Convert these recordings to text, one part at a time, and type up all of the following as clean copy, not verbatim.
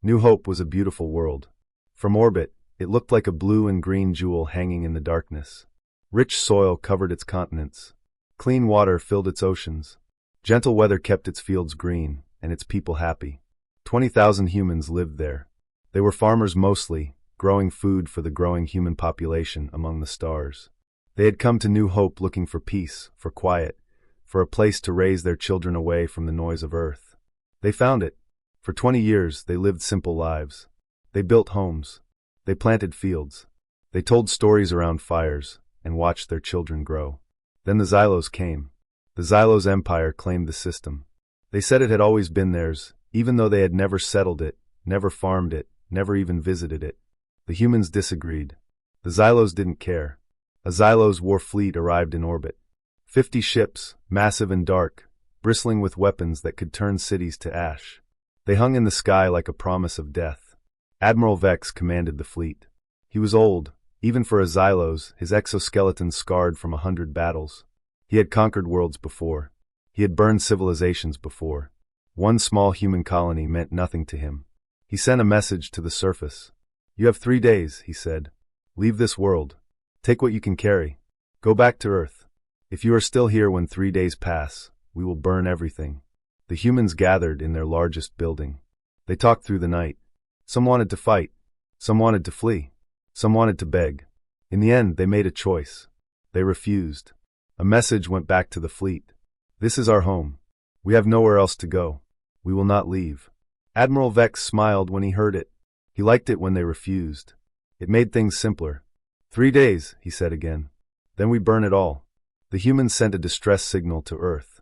New Hope was a beautiful world. From orbit, it looked like a blue and green jewel hanging in the darkness. Rich soil covered its continents. Clean water filled its oceans. Gentle weather kept its fields green, and its people happy. 20,000 humans lived there. They were farmers mostly, growing food for the growing human population among the stars. They had come to New Hope looking for peace, for quiet, for a place to raise their children away from the noise of Earth. They found it. For 20 years, they lived simple lives. They built homes. They planted fields. They told stories around fires and watched their children grow. Then the Xylos came. The Xylos Empire claimed the system. They said it had always been theirs, even though they had never settled it, never farmed it, never even visited it. The humans disagreed. The Xylos didn't care. A Xylos war fleet arrived in orbit. 50 ships, massive and dark, bristling with weapons that could turn cities to ash. They hung in the sky like a promise of death. Admiral Vex commanded the fleet. He was old, even for a Xylos, his exoskeleton scarred from 100 battles. He had conquered worlds before. He had burned civilizations before. One small human colony meant nothing to him. He sent a message to the surface. "You have 3 days," he said. "Leave this world. Take what you can carry. Go back to Earth. If you are still here when 3 days pass, we will burn everything." The humans gathered in their largest building. They talked through the night. Some wanted to fight. Some wanted to flee. Some wanted to beg. In the end, they made a choice. They refused. A message went back to the fleet. "This is our home. We have nowhere else to go. We will not leave." Admiral Vex smiled when he heard it. He liked it when they refused. It made things simpler. 3 days, he said again. Then we burn it all. The humans sent a distress signal to Earth.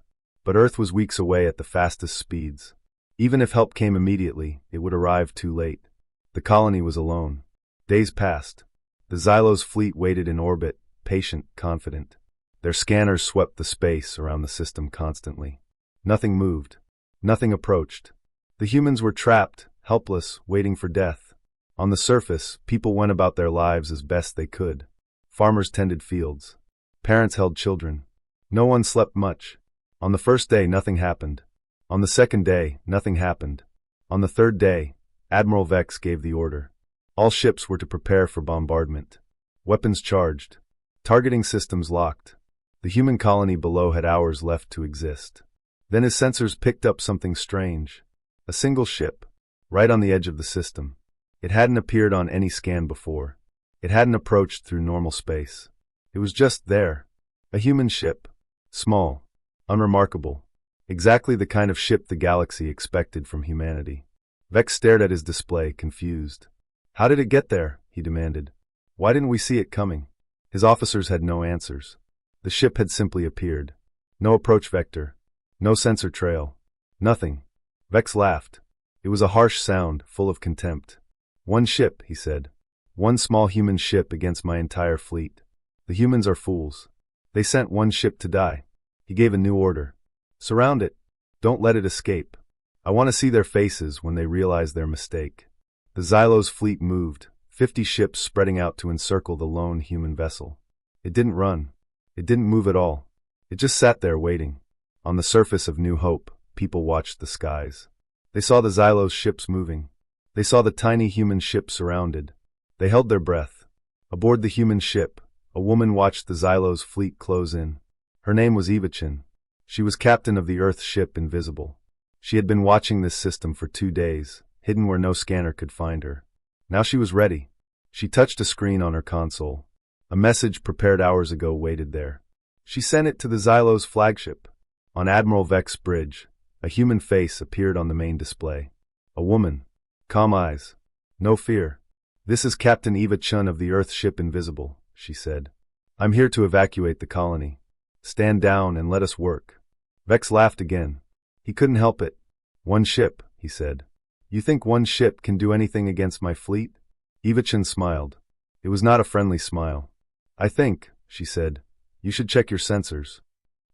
But Earth was weeks away at the fastest speeds. Even if help came immediately, it would arrive too late. The colony was alone. Days passed. The Xylos fleet waited in orbit, patient, confident. Their scanners swept the space around the system constantly. Nothing moved. Nothing approached. The humans were trapped, helpless, waiting for death. On the surface, people went about their lives as best they could. Farmers tended fields. Parents held children. No one slept much. On the first day, nothing happened. On the second day, nothing happened. On the third day, Admiral Vex gave the order. All ships were to prepare for bombardment. Weapons charged. Targeting systems locked. The human colony below had hours left to exist. Then his sensors picked up something strange. A single ship, right on the edge of the system. It hadn't appeared on any scan before. It hadn't approached through normal space. It was just there. A human ship. Small. Unremarkable. Exactly the kind of ship the galaxy expected from humanity. Vex stared at his display, confused. "How did it get there?" he demanded. "Why didn't we see it coming?" His officers had no answers. The ship had simply appeared. No approach vector. No sensor trail. Nothing. Vex laughed. It was a harsh sound, full of contempt. "One ship," he said. "One small human ship against my entire fleet. The humans are fools. They sent one ship to die." He gave a new order. "Surround it. Don't let it escape. I want to see their faces when they realize their mistake." The Xylos fleet moved, 50 ships spreading out to encircle the lone human vessel. It didn't run. It didn't move at all. It just sat there waiting. On the surface of New Hope, people watched the skies. They saw the Xylos ships moving. They saw the tiny human ship surrounded. They held their breath. Aboard the human ship, a woman watched the Xylos fleet close in. Her name was Evachin. She was captain of the Earth ship Invisible. She had been watching this system for 2 days, hidden where no scanner could find her. Now she was ready. She touched a screen on her console. A message prepared hours ago waited there. She sent it to the Xylos flagship. On Admiral Vex bridge, a human face appeared on the main display. A woman. Calm eyes. No fear. "This is Captain Eva Chun of the Earth ship Invisible," she said. "I'm here to evacuate the colony. Stand down and let us work." Vex laughed again. He couldn't help it. "One ship," he said. "You think one ship can do anything against my fleet?" Evachin smiled. It was not a friendly smile. "I think," she said, "you should check your sensors."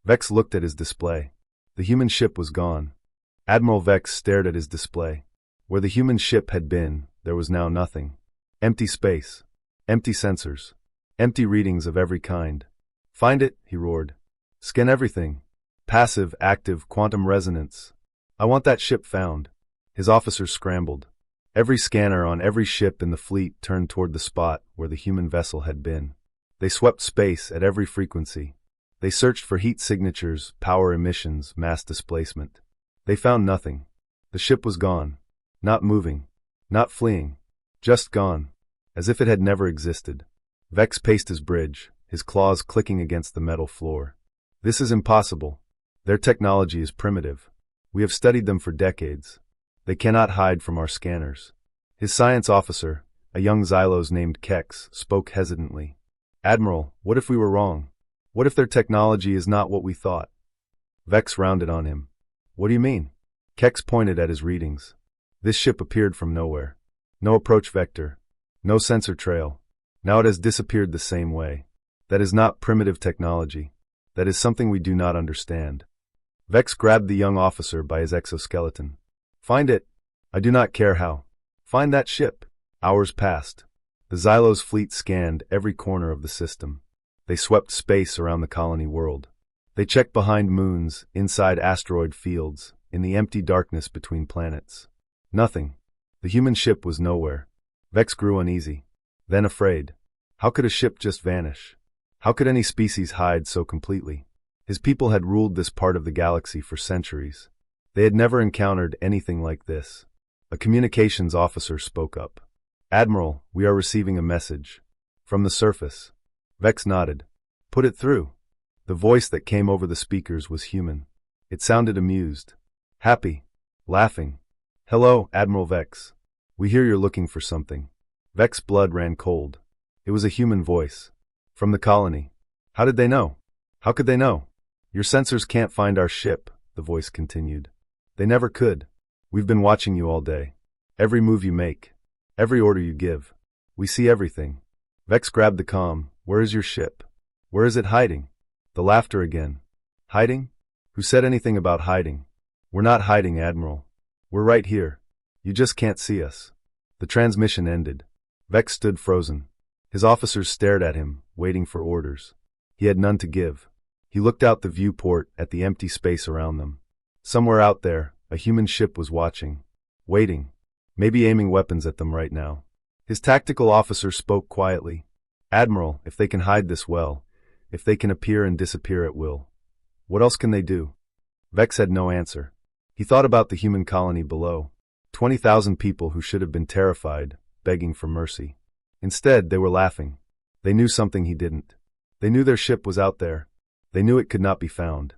Vex looked at his display. The human ship was gone. Admiral Vex stared at his display. Where the human ship had been, there was now nothing. Empty space. Empty sensors. Empty readings of every kind. "Find it," he roared. "Scan everything. Passive, active, quantum resonance. I want that ship found." His officers scrambled. Every scanner on every ship in the fleet turned toward the spot where the human vessel had been. They swept space at every frequency. They searched for heat signatures, power emissions, mass displacement. They found nothing. The ship was gone. Not moving. Not fleeing. Just gone. As if it had never existed. Vex paced his bridge, his claws clicking against the metal floor. This is impossible. Their technology is primitive. We have studied them for decades. They cannot hide from our scanners. His science officer, a young Xylos named Kex, spoke hesitantly. Admiral, what if we were wrong? What if their technology is not what we thought? Vex rounded on him. What do you mean? Kex pointed at his readings. This ship appeared from nowhere. No approach vector. No sensor trail. Now it has disappeared the same way. That is not primitive technology. That is something we do not understand. Vex grabbed the young officer by his exoskeleton. Find it. I do not care how. Find that ship. Hours passed. The Xylos fleet scanned every corner of the system. They swept space around the colony world. They checked behind moons, inside asteroid fields, in the empty darkness between planets. Nothing. The human ship was nowhere. Vex grew uneasy. Then afraid. How could a ship just vanish? How could any species hide so completely? His people had ruled this part of the galaxy for centuries. They had never encountered anything like this. A communications officer spoke up. Admiral, we are receiving a message. From the surface. Vex nodded. Put it through. The voice that came over the speakers was human. It sounded amused. Happy. Laughing. Hello, Admiral Vex. We hear you're looking for something. Vex's blood ran cold. It was a human voice. From the colony. How did they know? How could they know? Your sensors can't find our ship, the voice continued. They never could. We've been watching you all day. Every move you make. Every order you give. We see everything. Vex grabbed the comm. Where is your ship? Where is it hiding? The laughter again. Hiding? Who said anything about hiding? We're not hiding, Admiral. We're right here. You just can't see us. The transmission ended. Vex stood frozen. His officers stared at him, waiting for orders. He had none to give. He looked out the viewport at the empty space around them. Somewhere out there, a human ship was watching. Waiting. Maybe aiming weapons at them right now. His tactical officer spoke quietly. Admiral, if they can hide this well, if they can appear and disappear at will, what else can they do? Vex had no answer. He thought about the human colony below. 20,000 people who should have been terrified, begging for mercy. Instead, they were laughing. They knew something he didn't. They knew their ship was out there. They knew it could not be found.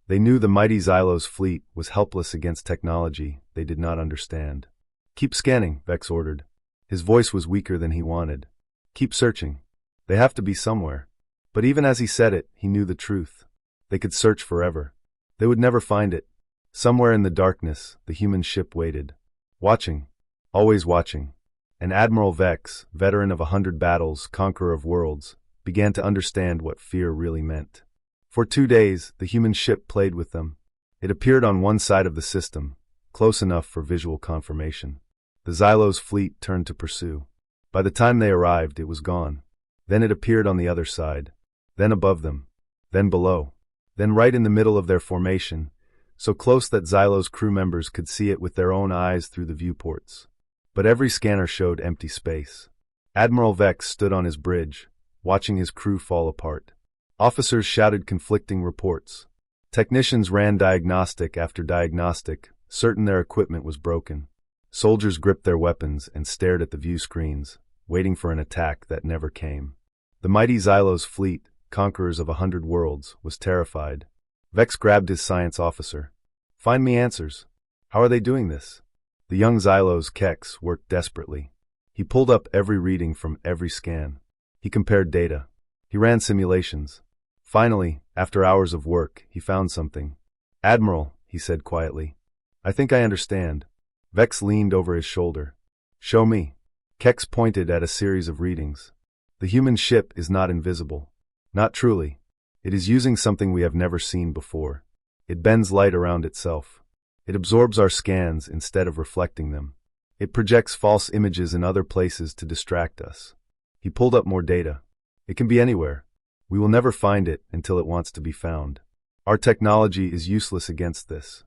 They knew the mighty Xylos fleet was helpless against technology they did not understand. Keep scanning, Vex ordered. His voice was weaker than he wanted. Keep searching. They have to be somewhere. But even as he said it, he knew the truth. They could search forever. They would never find it. Somewhere in the darkness, the human ship waited. Watching. Always watching. And Admiral Vex, veteran of 100 battles, conqueror of worlds, began to understand what fear really meant. For 2 days, the human ship played with them. It appeared on one side of the system, close enough for visual confirmation. The Xylos fleet turned to pursue. By the time they arrived, it was gone. Then it appeared on the other side. Then above them. Then below. Then right in the middle of their formation, so close that Xylos crew members could see it with their own eyes through the viewports. But every scanner showed empty space. Admiral Vex stood on his bridge, watching his crew fall apart. Officers shouted conflicting reports. Technicians ran diagnostic after diagnostic, certain their equipment was broken. Soldiers gripped their weapons and stared at the view screens, waiting for an attack that never came. The mighty Xylos fleet, conquerors of 100 worlds, was terrified. Vex grabbed his science officer. Find me answers. How are they doing this? The young Xylos Kex worked desperately. He pulled up every reading from every scan. He compared data. He ran simulations. Finally, after hours of work, he found something. Admiral, he said quietly. I think I understand. Vex leaned over his shoulder. Show me. Kex pointed at a series of readings. The human ship is not invisible. Not truly. It is using something we have never seen before. It bends light around itself. It absorbs our scans instead of reflecting them. It projects false images in other places to distract us. He pulled up more data. It can be anywhere. We will never find it until it wants to be found. Our technology is useless against this.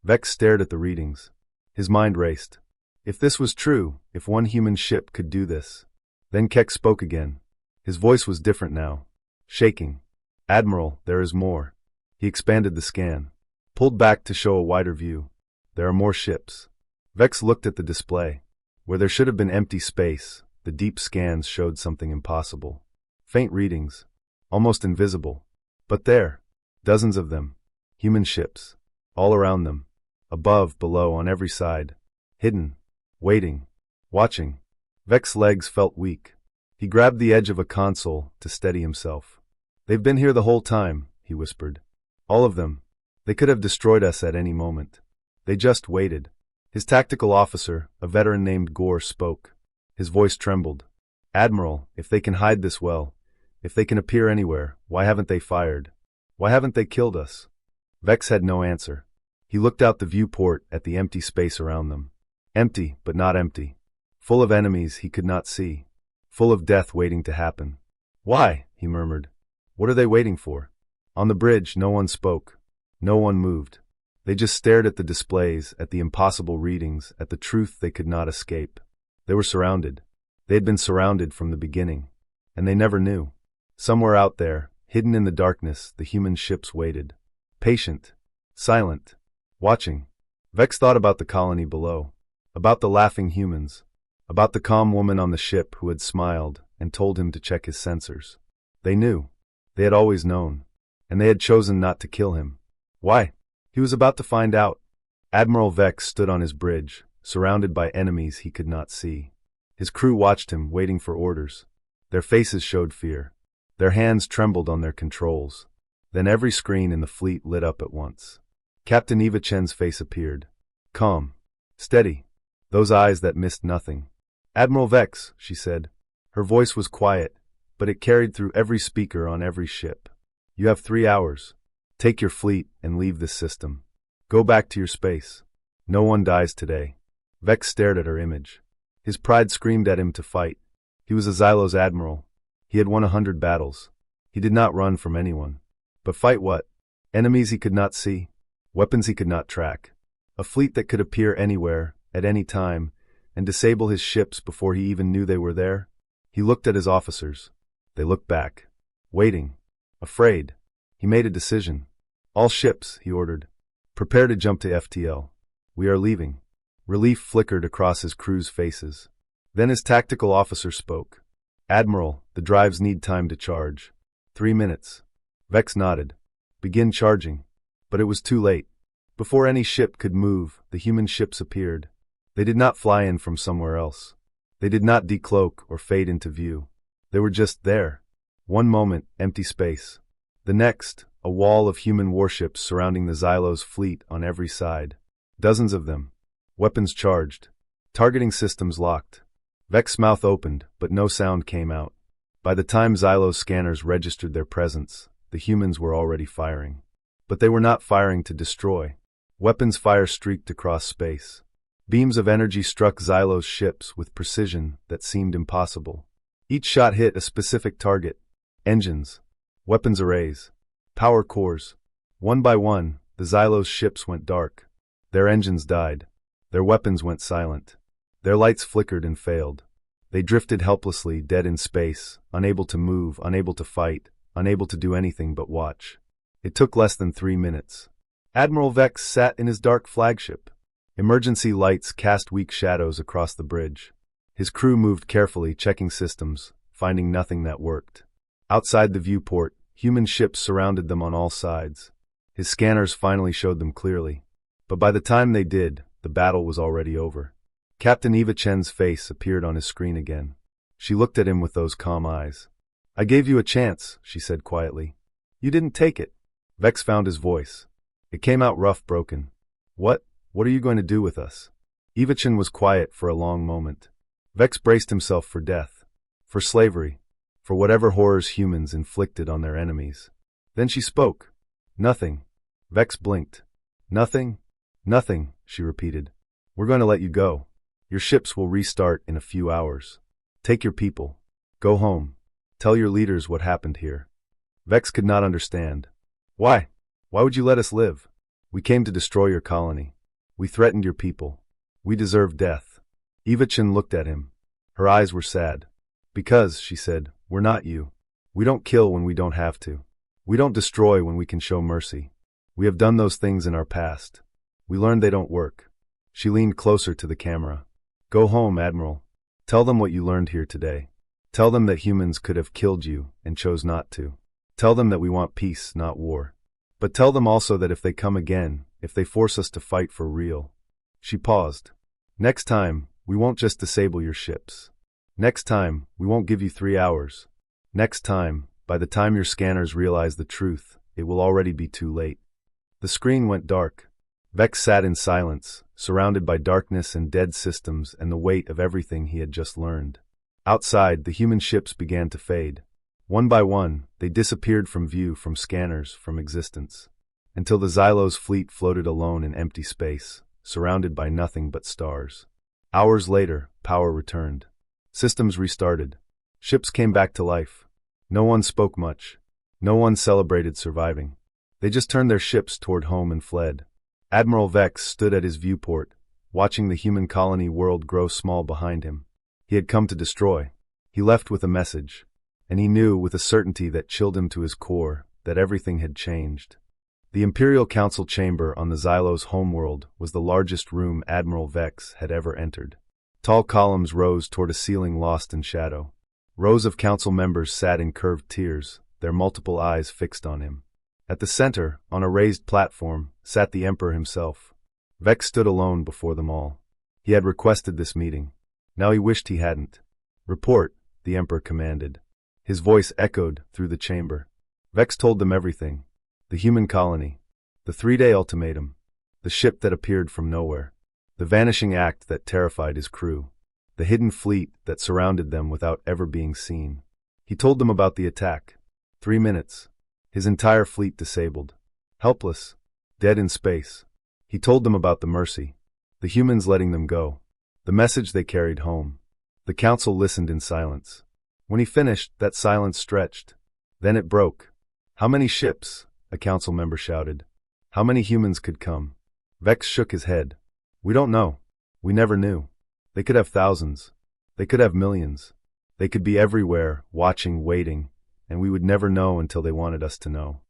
Vex stared at the readings. His mind raced. If this was true, if one human ship could do this. Then Keck spoke again. His voice was different now. Shaking. Admiral, there is more. He expanded the scan. Pulled back to show a wider view. There are more ships. Vex looked at the display. Where there should have been empty space, the deep scans showed something impossible. Faint readings. Almost invisible. But there. Dozens of them. Human ships. All around them. Above, below, on every side. Hidden. Waiting. Watching. Vex's legs felt weak. He grabbed the edge of a console to steady himself. They've been here the whole time, he whispered. All of them. They could have destroyed us at any moment. They just waited. His tactical officer, a veteran named Gore, spoke. His voice trembled. Admiral, if they can hide this well, if they can appear anywhere, why haven't they fired? Why haven't they killed us? Vex had no answer. He looked out the viewport at the empty space around them. Empty, but not empty. Full of enemies he could not see. Full of death waiting to happen. Why? He murmured. What are they waiting for? On the bridge, no one spoke. No one moved. They just stared at the displays, at the impossible readings, at the truth they could not escape. They were surrounded. They had been surrounded from the beginning. And they never knew. Somewhere out there, hidden in the darkness, the human ships waited. Patient. Silent. Watching. Vex thought about the colony below. About the laughing humans. About the calm woman on the ship who had smiled and told him to check his sensors. They knew. They had always known. And they had chosen not to kill him. Why? He was about to find out. Admiral Vex stood on his bridge, surrounded by enemies he could not see. His crew watched him, waiting for orders. Their faces showed fear. Their hands trembled on their controls. Then every screen in the fleet lit up at once. Captain Eva Chen's face appeared. Calm. Steady. Those eyes that missed nothing. Admiral Vex, she said. Her voice was quiet, but it carried through every speaker on every ship. You have 3 hours. Take your fleet and leave this system. Go back to your space. No one dies today. Vex stared at her image. His pride screamed at him to fight. He was a Xylos admiral. He had won 100 battles. He did not run from anyone. But fight what? Enemies he could not see. Weapons he could not track. A fleet that could appear anywhere, at any time, and disable his ships before he even knew they were there? He looked at his officers. They looked back. Waiting. Afraid. He made a decision. All ships, he ordered. Prepare to jump to FTL. We are leaving. Relief flickered across his crew's faces. Then his tactical officer spoke. Admiral, the drives need time to charge. 3 minutes. Vex nodded. Begin charging. But it was too late. Before any ship could move, the human ships appeared. They did not fly in from somewhere else. They did not decloak or fade into view. They were just there. One moment, empty space. The next, a wall of human warships surrounding the Xylos fleet on every side. Dozens of them. Weapons charged. Targeting systems locked. Vex's mouth opened, but no sound came out. By the time Xylos scanners registered their presence, the humans were already firing. But they were not firing to destroy. Weapons fire streaked across space. Beams of energy struck Xylos ships with precision that seemed impossible. Each shot hit a specific target. Engines. Weapons arrays. Power cores. One by one, the Xylos ships went dark. Their engines died. Their weapons went silent. Their lights flickered and failed. They drifted helplessly, dead in space, unable to move, unable to fight, unable to do anything but watch. It took less than 3 minutes. Admiral Vex sat in his dark flagship. Emergency lights cast weak shadows across the bridge. His crew moved carefully, checking systems, finding nothing that worked. Outside the viewport, human ships surrounded them on all sides. His scanners finally showed them clearly. But by the time they did, the battle was already over. Captain Eva Chen's face appeared on his screen again. She looked at him with those calm eyes. I gave you a chance, she said quietly. You didn't take it. Vex found his voice. It came out rough, broken. What are you going to do with us? Eva Chen was quiet for a long moment. Vex braced himself for death. For slavery. For whatever horrors humans inflicted on their enemies. Then she spoke. Nothing. Vex blinked. Nothing? Nothing, she repeated. We're going to let you go. Your ships will restart in a few hours. Take your people. Go home. Tell your leaders what happened here. Vex could not understand. Why? Why would you let us live? We came to destroy your colony. We threatened your people. We deserve death. Eva-chan looked at him. Her eyes were sad. Because, she said, we're not you. We don't kill when we don't have to. We don't destroy when we can show mercy. We have done those things in our past. We learned they don't work. She leaned closer to the camera. Go home, Admiral. Tell them what you learned here today. Tell them that humans could have killed you and chose not to. Tell them that we want peace, not war. But tell them also that if they come again, if they force us to fight for real. She paused. Next time, we won't just disable your ships. Next time, we won't give you 3 hours. Next time, by the time your scanners realize the truth, it will already be too late. The screen went dark. Vex sat in silence, surrounded by darkness and dead systems and the weight of everything he had just learned. Outside, the human ships began to fade. One by one, they disappeared from view, from scanners, from existence, until the Xylos fleet floated alone in empty space, surrounded by nothing but stars. Hours later, power returned. Systems restarted. Ships came back to life. No one spoke much. No one celebrated surviving. They just turned their ships toward home and fled. Admiral Vex stood at his viewport, watching the human colony world grow small behind him. He had come to destroy. He left with a message, and he knew with a certainty that chilled him to his core that everything had changed. The Imperial Council chamber on the Xylos homeworld was the largest room Admiral Vex had ever entered. Tall columns rose toward a ceiling lost in shadow. Rows of council members sat in curved tiers, their multiple eyes fixed on him. At the center, on a raised platform, sat the Emperor himself. Vex stood alone before them all. He had requested this meeting. Now he wished he hadn't. Report, the Emperor commanded. His voice echoed through the chamber. Vex told them everything. The human colony. The 3-day ultimatum. The ship that appeared from nowhere. The vanishing act that terrified his crew. The hidden fleet that surrounded them without ever being seen. He told them about the attack. 3 minutes. His entire fleet disabled. Helpless. Dead in space. He told them about the mercy. The humans letting them go. The message they carried home. The council listened in silence. When he finished, that silence stretched. Then it broke. How many ships? A council member shouted. How many humans could come? Vex shook his head. We don't know. We never knew. They could have thousands. They could have millions. They could be everywhere, watching, waiting, and we would never know until they wanted us to know.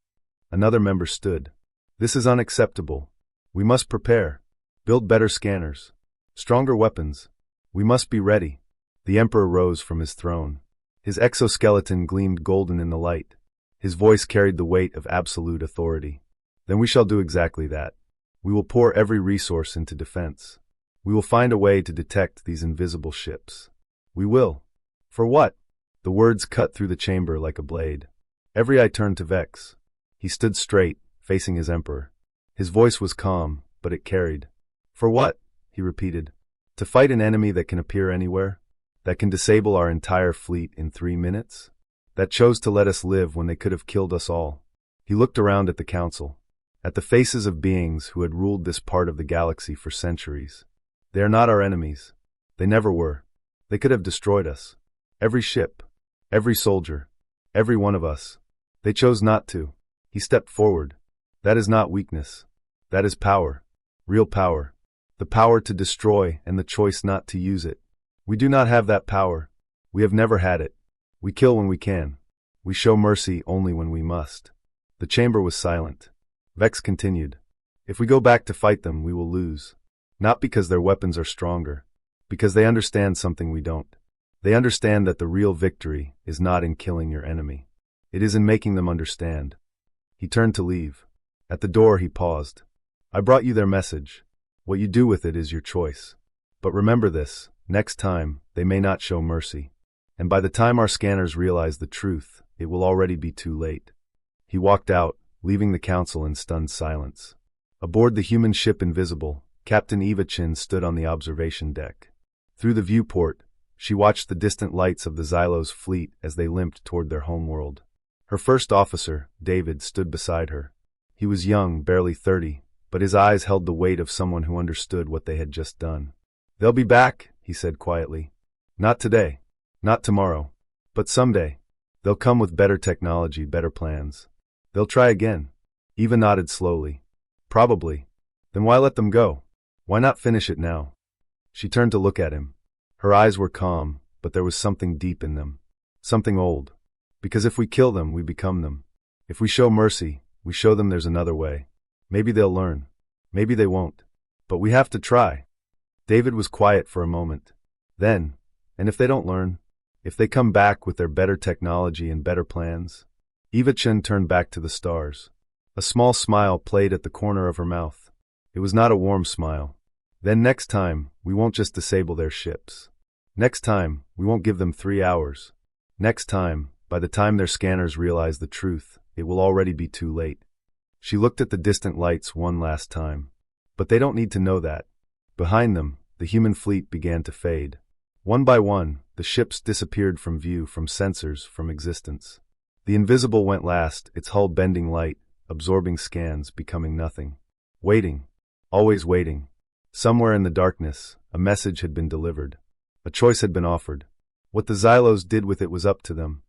Another member stood. This is unacceptable. We must prepare. Build better scanners. Stronger weapons. We must be ready. The Emperor rose from his throne. His exoskeleton gleamed golden in the light. His voice carried the weight of absolute authority. Then we shall do exactly that. We will pour every resource into defense. We will find a way to detect these invisible ships. We will. For what? The words cut through the chamber like a blade. Every eye turned to Vex. He stood straight, facing his Emperor. His voice was calm, but it carried. For what? He repeated. To fight an enemy that can appear anywhere? That can disable our entire fleet in 3 minutes? That chose to let us live when they could have killed us all? He looked around at the council, at the faces of beings who had ruled this part of the galaxy for centuries. They are not our enemies. They never were. They could have destroyed us. Every ship, every soldier, every one of us. They chose not to. He stepped forward. That is not weakness. That is power. Real power. The power to destroy and the choice not to use it. We do not have that power. We have never had it. We kill when we can. We show mercy only when we must. The chamber was silent. Vex continued. If we go back to fight them, we will lose. Not because their weapons are stronger. Because they understand something we don't. They understand that the real victory is not in killing your enemy. It is in making them understand. He turned to leave. At the door he paused. I brought you their message. What you do with it is your choice. But remember this, next time, they may not show mercy. And by the time our scanners realize the truth, it will already be too late. He walked out, leaving the council in stunned silence. Aboard the human ship Invisible, Captain Eva-chan stood on the observation deck. Through the viewport, she watched the distant lights of the Xylos fleet as they limped toward their homeworld. Her first officer, David, stood beside her. He was young, barely 30, but his eyes held the weight of someone who understood what they had just done. They'll be back, he said quietly. Not today. Not tomorrow. But someday. They'll come with better technology, better plans. They'll try again. Eva nodded slowly. Probably. Then why let them go? Why not finish it now? She turned to look at him. Her eyes were calm, but there was something deep in them. Something old. Because if we kill them, we become them. If we show mercy, we show them there's another way. Maybe they'll learn. Maybe they won't. But we have to try. David was quiet for a moment. Then, and if they don't learn? If they come back with their better technology and better plans? Eva Chen turned back to the stars. A small smile played at the corner of her mouth. It was not a warm smile. Then next time, we won't just disable their ships. Next time, we won't give them 3 hours. Next time, by the time their scanners realize the truth, it will already be too late. She looked at the distant lights one last time. But they don't need to know that. Behind them, the human fleet began to fade. One by one, the ships disappeared from view, from sensors, from existence. The invisible went last, its hull bending light, absorbing scans, becoming nothing. Waiting. Always waiting. Somewhere in the darkness, a message had been delivered. A choice had been offered. What the Xylos did with it was up to them.